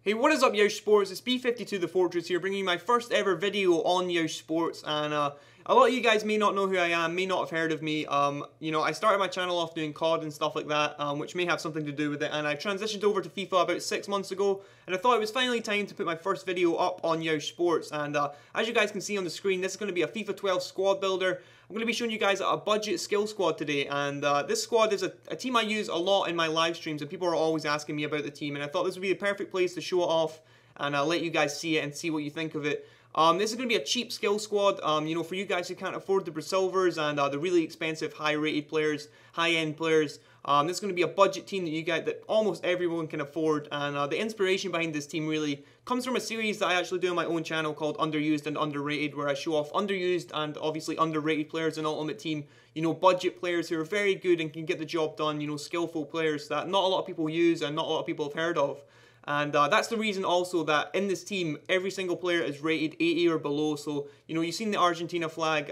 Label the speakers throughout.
Speaker 1: Hey, what is up, Yeousch Sports? It's B52TheFortress here, bringing you my first ever video on Yeousch Sports, and a lot of you guys may not know who I am, may not have heard of me. You know, I started my channel off doing COD and stuff like that, which may have something to do with it, and I transitioned over to FIFA about 6 months ago, and I thought it was finally time to put my first video up on Yeousch Sports, and as you guys can see on the screen, this is going to be a FIFA 12 squad builder. I'm going to be showing you guys a budget skill squad today, and this squad is a team I use a lot in my live streams, and people are always asking me about the team, and I thought this would be the perfect place to show it off and let you guys see it and see what you think of it. This is going to be a cheap skill squad, you know, for you guys who can't afford the silvers and the really expensive high-rated players, high-end players. This is going to be a budget team that you get that almost everyone can afford, and the inspiration behind this team really comes from a series that I actually do on my own channel called Underused and Underrated, where I show off underused and obviously underrated players in Ultimate Team. You know, budget players who are very good and can get the job done, you know, skillful players that not a lot of people use and not a lot of people have heard of. And that's the reason also that in this team, every single player is rated 80 or below. So, you know, you've seen the Argentina flag.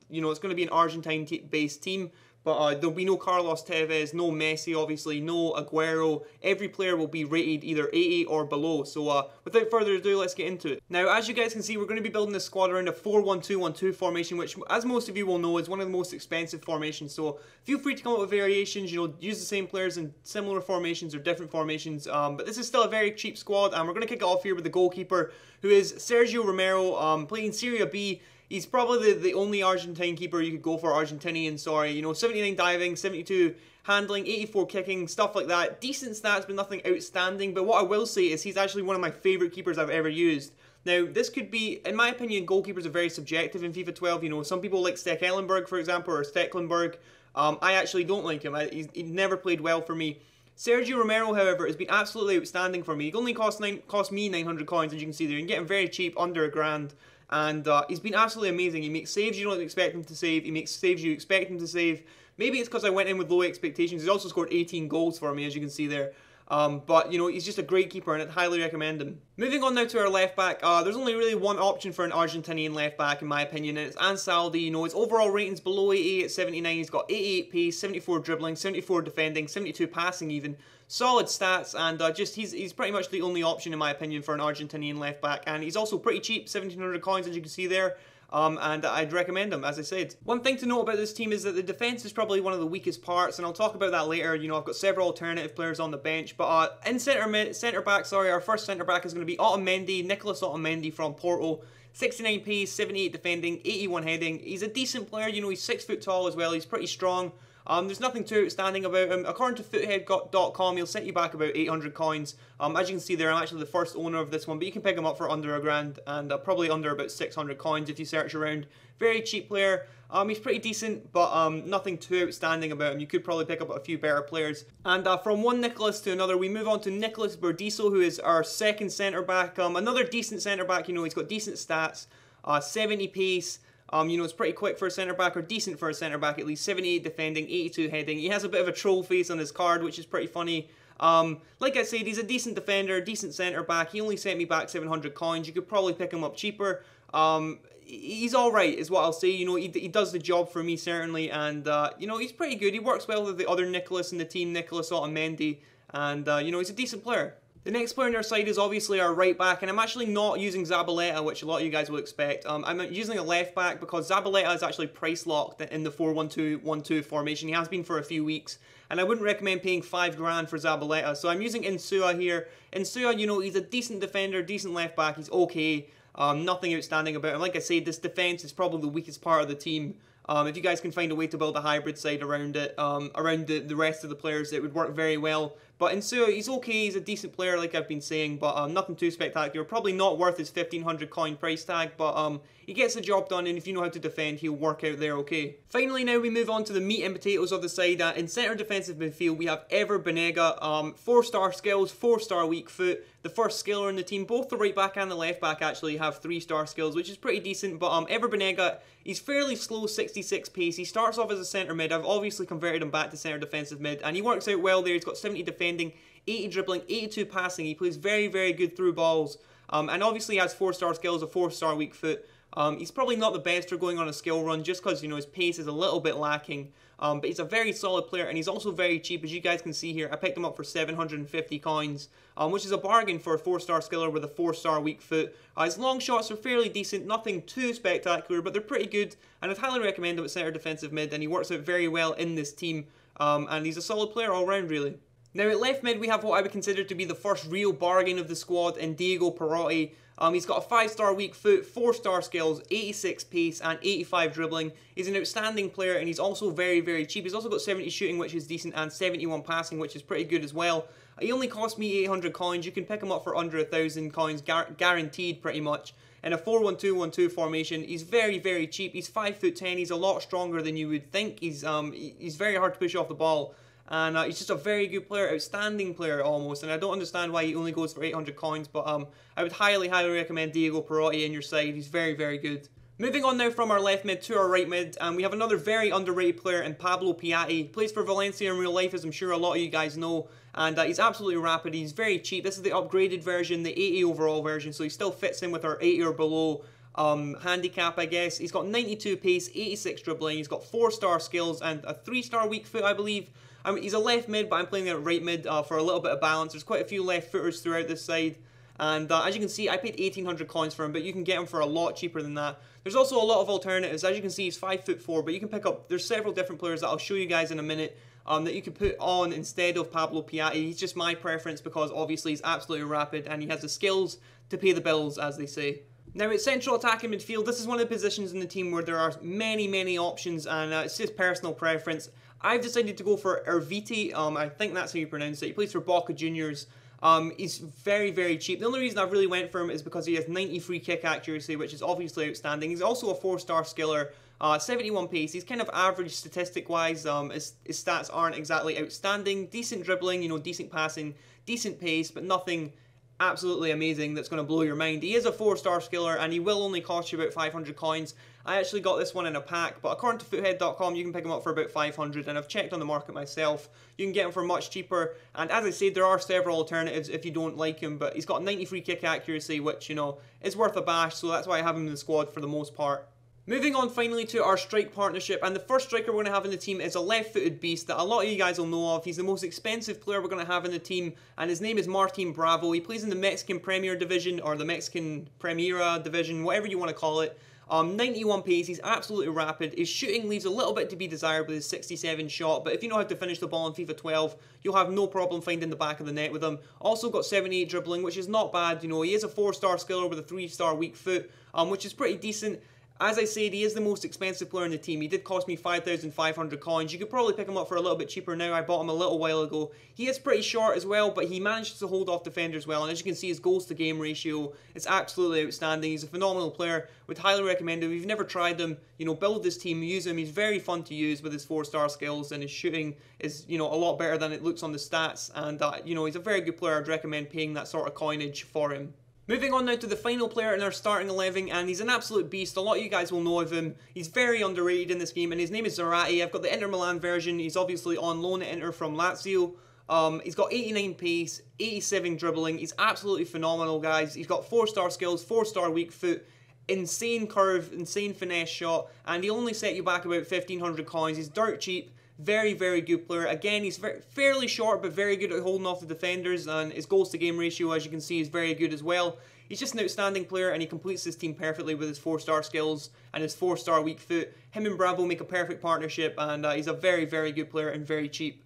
Speaker 1: You know, it's going to be an Argentine-based team. But there'll be no Carlos Tevez, no Messi, obviously, no Aguero. Every player will be rated either 80 or below. So without further ado, let's get into it. Now, as you guys can see, we're going to be building this squad around a 4-1-2-1-2 formation, which, as most of you will know, is one of the most expensive formations. So feel free to come up with variations, you know, use the same players in similar formations or different formations. But this is still a very cheap squad, and we're going to kick it off here with the goalkeeper, who is Sergio Romero, playing Serie B. He's probably the only Argentine keeper you could go for, Argentinian, sorry. You know, 79 diving, 72 handling, 84 kicking, stuff like that. Decent stats, but nothing outstanding. But what I will say is he's actually one of my favourite keepers I've ever used. Now, this could be, in my opinion, goalkeepers are very subjective in FIFA 12. You know, some people like Stekelenburg, for example, or Stecklenburg. I actually don't like him. He's never played well for me. Sergio Romero, however, has been absolutely outstanding for me. He only cost me 900 coins, as you can see there. You can get him very cheap, under £1,000. And he's been absolutely amazing. He makes saves you don't expect him to save. He makes saves you expect him to save. Maybe it's because I went in with low expectations. He's also scored 18 goals for me, as you can see there. But, you know, he's just a great keeper, and I'd highly recommend him. Moving on now to our left back. There's only really one option for an Argentinian left back, in my opinion, and it's Ansaldi. You know, his overall rating's below 88 at 79. He's got 88 pace, 74 dribbling, 74 defending, 72 passing even. Solid stats, and he's pretty much the only option, in my opinion, for an Argentinian left back. And he's also pretty cheap, 1,700 coins, as you can see there. And I'd recommend him, as I said. One thing to note about this team is that the defense is probably one of the weakest parts, and I'll talk about that later. You know, I've got several alternative players on the bench, but in centre back, our first centre back is going to be Otamendi, Nicolas Otamendi from Porto. 69 pace, 78 defending, 81 heading. He's a decent player. You know, he's 6 foot tall as well. He's pretty strong. There's nothing too outstanding about him. According to foothead.com, he'll set you back about 800 coins. As you can see there, I'm actually the first owner of this one, but you can pick him up for under £1,000 and probably under about 600 coins if you search around. Very cheap player. He's pretty decent, but nothing too outstanding about him. You could probably pick up a few better players. And from one Nicholas to another, we move on to Nicolas Burdisso, who is our second centre-back. Another decent centre-back, you know, he's got decent stats, 70 pace. You know, it's pretty quick for a centre-back, or decent for a centre-back at least. 78 defending, 82 heading. He has a bit of a troll face on his card, which is pretty funny. Like I said, he's a decent defender, decent centre-back. He only sent me back 700 coins. You could probably pick him up cheaper. He's alright, is what I'll say. You know, he does the job for me, certainly. And, you know, he's pretty good. He works well with the other Nicholas in the team, Nicolas Otamendi. And, you know, he's a decent player. The next player on our side is obviously our right back, and I'm actually not using Zabaleta, which a lot of you guys will expect. I'm using a left back because Zabaleta is actually price locked in the 4-1-2-1-2 formation. He has been for a few weeks, and I wouldn't recommend paying $5,000 for Zabaleta. So I'm using Insua here. Insua, you know, he's a decent defender, decent left back. He's okay. Nothing outstanding about him. Like I said, this defense is probably the weakest part of the team. If you guys can find a way to build a hybrid side around it, around the rest of the players, it would work very well. But Insua, he's okay, he's a decent player like I've been saying, but nothing too spectacular. Probably not worth his 1,500 coin price tag, but he gets the job done, and if you know how to defend, he'll work out there okay. Finally, now we move on to the meat and potatoes of the side. In centre defensive midfield, we have Ever Banega, 4-star skills, 4-star weak foot, the first skiller in the team. Both the right back and the left back actually have 3-star skills, which is pretty decent, but Ever Banega, he's fairly slow, 66 pace. He starts off as a centre mid. I've obviously converted him back to centre defensive mid, and he works out well there. He's got 70 defending, 80 dribbling, 82 passing. He plays very, very good through balls, and obviously has 4-star skills, a 4-star weak foot. He's probably not the best for going on a skill run just because, you know, his pace is a little bit lacking. But he's a very solid player, and he's also very cheap. As you guys can see here, I picked him up for 750 coins, which is a bargain for a 4-star skiller with a 4-star weak foot. His long shots are fairly decent, nothing too spectacular, but they're pretty good, and I'd highly recommend him at centre defensive mid, and he works out very well in this team, and he's a solid player all round, really. Now at left mid we have what I would consider to be the first real bargain of the squad in Diego Perotti. He's got a 5-star weak foot, 4-star skills, 86 pace and 85 dribbling. He's an outstanding player, and he's also very cheap. He's also got 70 shooting, which is decent, and 71 passing, which is pretty good as well. He only cost me 800 coins. You can pick him up for under 1,000 coins, guaranteed pretty much. In a 4-1-2-1-2 formation, he's very cheap. He's 5'10". He's a lot stronger than you would think. He's very hard to push off the ball. And he's just a very good player, outstanding player almost, and I don't understand why he only goes for 800 coins, but I would highly recommend Diego Perotti in your side. He's very good. Moving on now from our left mid to our right mid, we have another very underrated player in Pablo Piatti. He plays for Valencia in real life, as I'm sure a lot of you guys know, and he's absolutely rapid. He's very cheap. This is the upgraded version, the 80 overall version, so he still fits in with our 80 or below handicap, I guess. He's got 92 pace, 86 dribbling, he's got 4-star skills and a 3-star weak foot, I believe. He's a left mid, but I'm playing him at right mid for a little bit of balance. There's quite a few left footers throughout this side, and as you can see, I paid 1,800 coins for him, but you can get him for a lot cheaper than that. There's also a lot of alternatives. As you can see, he's 5'4", but you can pick up, there's several different players that I'll show you guys in a minute that you can put on instead of Pablo Piatti. He's just my preference because obviously he's absolutely rapid and he has the skills to pay the bills, as they say. Now at central attacking midfield, this is one of the positions in the team where there are many options, and it's just personal preference. I've decided to go for Erviti. I think that's how you pronounce it. He plays for Boca Juniors. He's very cheap. The only reason I really went for him is because he has 90 free kick accuracy, which is obviously outstanding. He's also a 4-star skiller, 71 pace. He's kind of average statistic-wise. His stats aren't exactly outstanding. Decent dribbling, you know, decent passing, decent pace, but nothing absolutely amazing that's going to blow your mind. He is a 4-star skiller, and he will only cost you about 500 coins. I actually got this one in a pack, but according to foothead.com, you can pick him up for about 500, and I've checked on the market myself. You can get him for much cheaper, and as I said, there are several alternatives if you don't like him, but he's got 90 free kick accuracy, which, you know, is worth a bash, so that's why I have him in the squad for the most part. Moving on finally to our strike partnership, and the first striker we're going to have in the team is a left-footed beast that a lot of you guys will know of. He's the most expensive player we're going to have in the team, and his name is Martin Bravo. He plays in the Mexican Premier Division, or the Mexican Primera Division, whatever you want to call it. 91 pace, he's absolutely rapid. His shooting leaves a little bit to be desired with his 67 shot, but if you know how to finish the ball in FIFA 12, you'll have no problem finding the back of the net with him. Also got 78 dribbling, which is not bad. You know, he is a 4-star skiller with a 3-star weak foot, which is pretty decent. As I said, he is the most expensive player in the team. He did cost me 5,500 coins. You could probably pick him up for a little bit cheaper now. I bought him a little while ago. He is pretty short as well, but he managed to hold off defenders well. And as you can see, his goals to game ratio is absolutely outstanding. He's a phenomenal player. Would highly recommend him. If you've never tried him, you know, build this team, use him. He's very fun to use with his 4-star skills, and his shooting is, you know, a lot better than it looks on the stats. And, you know, he's a very good player. I'd recommend paying that sort of coinage for him. Moving on now to the final player in our starting 11, and he's an absolute beast. A lot of you guys will know of him. He's very underrated in this game, and his name is Zarate. I've got the Inter Milan version. He's obviously on loan at Inter from Lazio. He's got 89 pace, 87 dribbling. He's absolutely phenomenal, guys. He's got 4-star skills, 4-star weak foot, insane curve, insane finesse shot, and he'll only set you back about 1,500 coins. He's dirt cheap. Very good player. Again, he's fairly short, but very good at holding off the defenders, and his goals to game ratio, as you can see, is very good as well. He's just an outstanding player, and he completes his team perfectly with his 4-star skills and his 4-star weak foot. Him and Bravo make a perfect partnership, and he's a very good player and very cheap.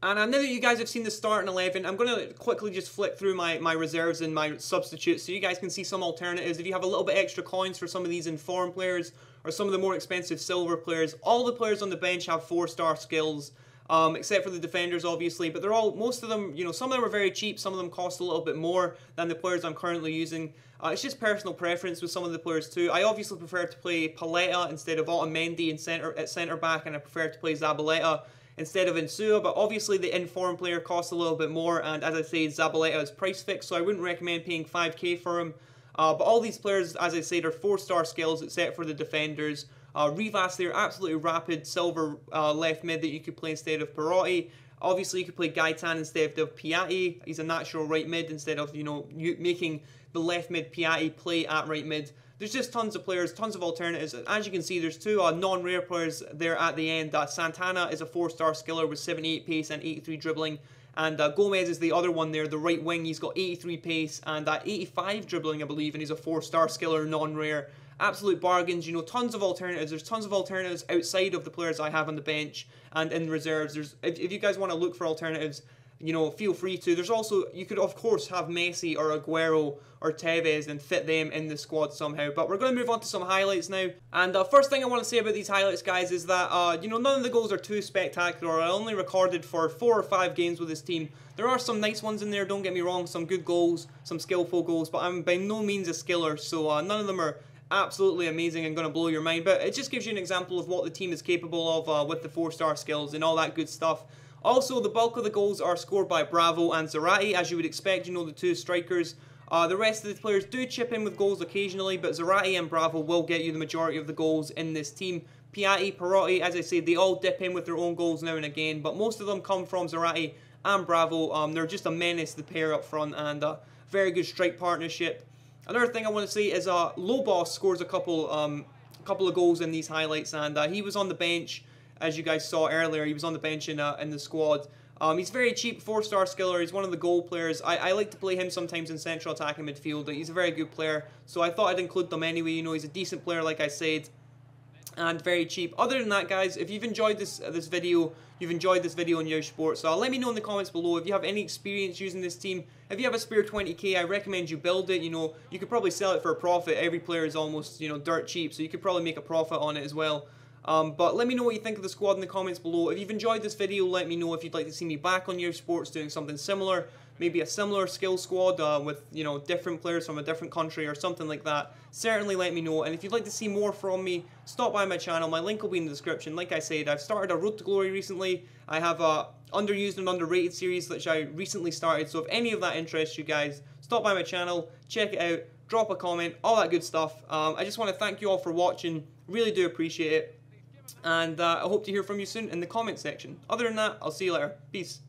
Speaker 1: And now that you guys have seen the starting 11, I'm going to quickly just flick through my reserves and my substitutes so you guys can see some alternatives. If you have a little bit extra coins for some of these informed players or some of the more expensive silver players, all the players on the bench have 4-star skills, except for the defenders obviously, but they're all, most of them, you know, some of them are very cheap, some of them cost a little bit more than the players I'm currently using. It's just personal preference with some of the players too. I obviously prefer to play Paletta instead of Otamendi at centre back, and I prefer to play Zabaleta instead of Insua, but obviously the informed player costs a little bit more, and as I say, Zabaleta is price fixed, so I wouldn't recommend paying 5k for him. But all these players, as I said, are 4-star skills except for the defenders. Rivas there, absolutely rapid silver left mid that you could play instead of Perotti. Obviously, you could play Gaitan instead of Piatti. He's a natural right mid instead of, you know, making the left mid Piatti play at right mid. there's just tons of players, tons of alternatives. As you can see, there's two non-rare players there at the end. Santana is a 4-star skiller with 78 pace and 83 dribbling. And Gomez is the other one there, the right wing. He's got 83 pace and 85 dribbling, I believe, and he's a 4-star skiller, non-rare. Absolute bargains, you know, tons of alternatives. There's tons of alternatives outside of the players I have on the bench and in reserves. If you guys want to look for alternatives, you know, feel free to. There's also, you could of course have Messi or Aguero or Tevez and fit them in the squad somehow. But we're going to move on to some highlights now. And first thing I want to say about these highlights, guys, is that, you know, none of the goals are too spectacular. I only recorded for 4 or 5 games with this team. There are some nice ones in there, don't get me wrong, some good goals, some skillful goals, but I'm by no means a skiller, so none of them are absolutely amazing and going to blow your mind. But it just gives you an example of what the team is capable of with the 4-star skills and all that good stuff. Also, the bulk of the goals are scored by Bravo and Zarate, as you would expect, you know, the two strikers. The rest of the players do chip in with goals occasionally, but Zarate and Bravo will get you the majority of the goals in this team. Piatti, Perotti, as I say, they all dip in with their own goals now and again, but most of them come from Zarate and Bravo. They're just a menace, the pair up front, and a very good strike partnership. Another thing I want to say is Lobos scores a couple of goals in these highlights, and he was on the bench. As you guys saw earlier, he was on the bench in the squad. He's very cheap, 4-star skiller. He's one of the goal players. I like to play him sometimes in central attacking midfield. He's a very good player, so I thought I'd include them anyway. You know, he's a decent player, like I said, and very cheap. Other than that, guys, if you've enjoyed this video, you've enjoyed this video on Yeousch Sports, so let me know in the comments below if you have any experience using this team. If you have a spare 20k, I recommend you build it. You know, you could probably sell it for a profit. Every player is almost, you know, dirt cheap, so you could probably make a profit on it as well. But let me know what you think of the squad in the comments below. If you've enjoyed this video, let me know if you'd like to see me back on Yeousch Sports doing something similar. Maybe a similar skill squad with, you know, different players from a different country or something like that. Certainly let me know. And if you'd like to see more from me, stop by my channel. My link will be in the description. Like I said, I've started a Road to Glory recently. I have a underused and underrated series which I recently started. So if any of that interests you guys, stop by my channel, check it out, drop a comment, all that good stuff. I just want to thank you all for watching. Really do appreciate it. And I hope to hear from you soon in the comment section. Other than that, I'll see you later. Peace.